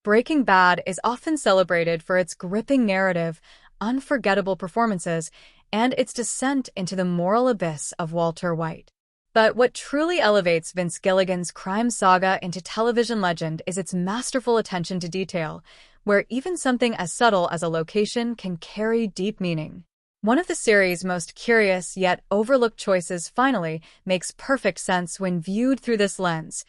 Breaking Bad is often celebrated for its gripping narrative, unforgettable performances, and its descent into the moral abyss of Walter White. But what truly elevates Vince Gilligan's crime saga into television legend is its masterful attention to detail, where even something as subtle as a location can carry deep meaning. One of the series' most curious yet overlooked choices finally makes perfect sense when viewed through this lens.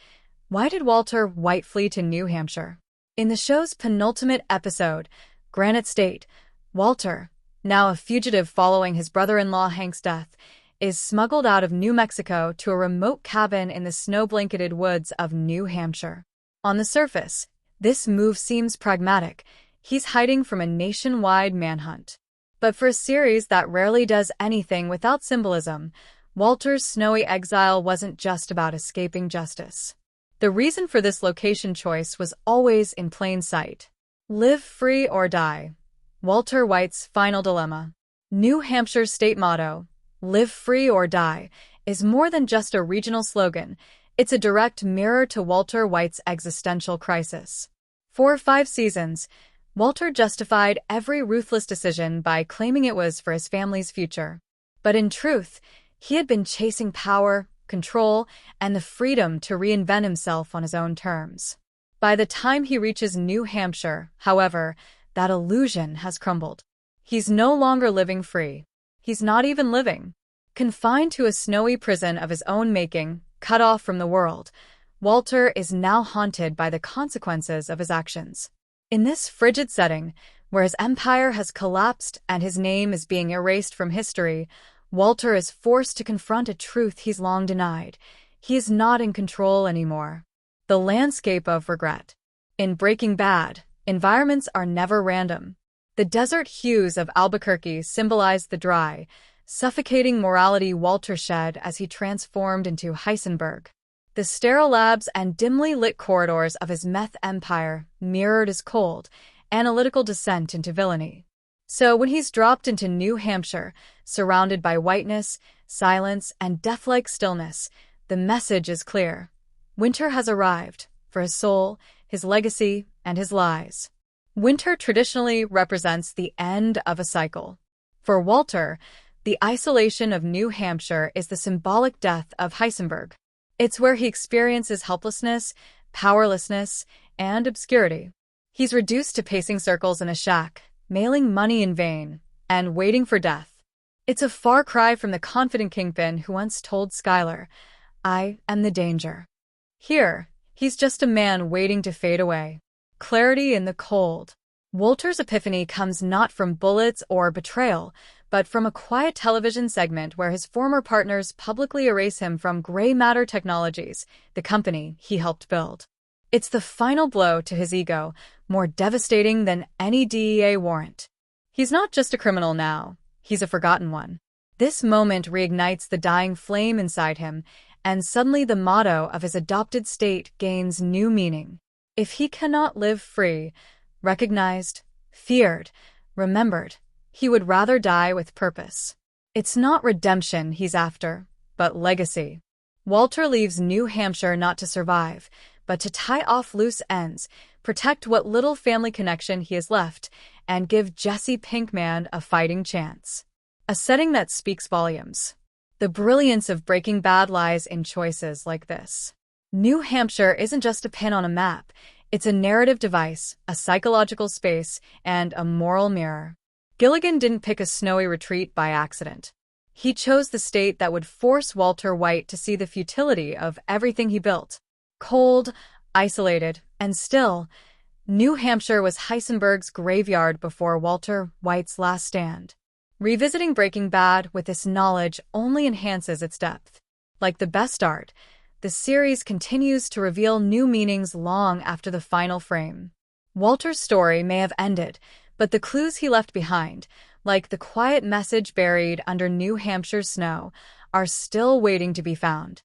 Why did Walter White flee to New Hampshire? In the show's penultimate episode, Granite State, Walter, now a fugitive following his brother-in-law Hank's death, is smuggled out of New Mexico to a remote cabin in the snow-blanketed woods of New Hampshire. On the surface, this move seems pragmatic. He's hiding from a nationwide manhunt. But for a series that rarely does anything without symbolism, Walter's snowy exile wasn't just about escaping justice. The reason for this location choice was always in plain sight. Live free or die. Walter White's final dilemma. New Hampshire's state motto, "Live free or die," is more than just a regional slogan. It's a direct mirror to Walter White's existential crisis. For 5 seasons, Walter justified every ruthless decision by claiming it was for his family's future. But in truth, he had been chasing power, control, and the freedom to reinvent himself on his own terms. By the time he reaches New Hampshire, however, that illusion has crumbled. He's no longer living free. He's not even living. Confined to a snowy prison of his own making, cut off from the world, Walter is now haunted by the consequences of his actions. In this frigid setting, where his empire has collapsed and his name is being erased from history, Walter is forced to confront a truth he's long denied. He is not in control anymore. The landscape of regret. In Breaking Bad, environments are never random. The desert hues of Albuquerque symbolize the dry, suffocating morality Walter shed as he transformed into Heisenberg. The sterile labs and dimly lit corridors of his meth empire mirrored his cold, analytical descent into villainy. So when he's dropped into New Hampshire, surrounded by whiteness, silence, and death-like stillness, the message is clear. Winter has arrived, for his soul, his legacy, and his lies. Winter traditionally represents the end of a cycle. For Walter, the isolation of New Hampshire is the symbolic death of Heisenberg. It's where he experiences helplessness, powerlessness, and obscurity. He's reduced to pacing circles in a shack, mailing money in vain, and waiting for death. It's a far cry from the confident kingpin who once told Skylar, "I am the danger." Here, he's just a man waiting to fade away. Clarity in the cold. Walter's epiphany comes not from bullets or betrayal, but from a quiet television segment where his former partners publicly erase him from Gray Matter Technologies, the company he helped build. It's the final blow to his ego, more devastating than any DEA warrant. He's not just a criminal now, he's a forgotten one. This moment reignites the dying flame inside him, and suddenly the motto of his adopted state gains new meaning. If he cannot live free, recognized, feared, remembered, he would rather die with purpose. It's not redemption he's after, but legacy. Walter leaves New Hampshire not to survive, but to tie off loose ends, protect what little family connection he has left, and give Jesse Pinkman a fighting chance. A setting that speaks volumes. The brilliance of Breaking Bad lies in choices like this. New Hampshire isn't just a pin on a map, it's a narrative device, a psychological space, and a moral mirror. Gilligan didn't pick a snowy retreat by accident. He chose the state that would force Walter White to see the futility of everything he built. Cold, isolated, and still, New Hampshire was Heisenberg's graveyard before Walter White's last stand. Revisiting Breaking Bad with this knowledge only enhances its depth. Like the best art, the series continues to reveal new meanings long after the final frame. Walter's story may have ended, but the clues he left behind, like the quiet message buried under New Hampshire's snow, are still waiting to be found.